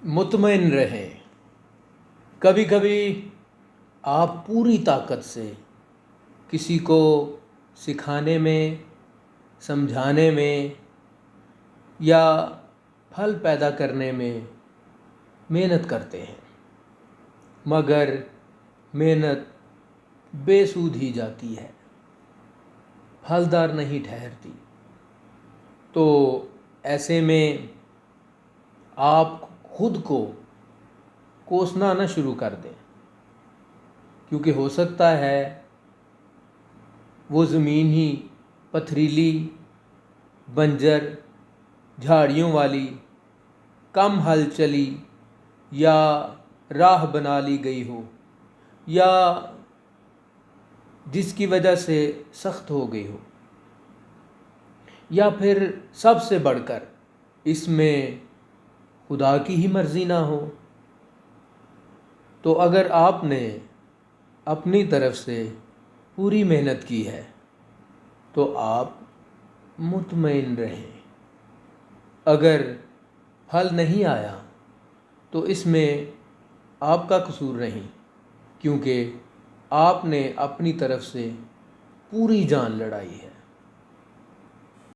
مطمئن رہیں۔ کبھی کبھی آپ پوری طاقت سے کسی کو سکھانے میں، سمجھانے میں یا پھل پیدا کرنے میں محنت کرتے ہیں، مگر محنت بے سود ہی جاتی ہے، پھلدار نہیں ٹھہرتی۔ تو ایسے میں آپ خود کو کوسنا نہ شروع کر دیں، کیونکہ ہو سکتا ہے وہ زمین ہی پتھریلی، بنجر، جھاڑیوں والی، کم ہل چلی یا راہ بنا لی گئی ہو، یا جس کی وجہ سے سخت ہو گئی ہو، یا پھر سب سے بڑھ کر اس میں خدا کی ہی مرضی نہ ہو۔ تو اگر آپ نے اپنی طرف سے پوری محنت کی ہے تو آپ مطمئن رہیں۔ اگر پھل نہیں آیا تو اس میں آپ کا قصور نہیں، کیونکہ آپ نے اپنی طرف سے پوری جان لڑائی ہے۔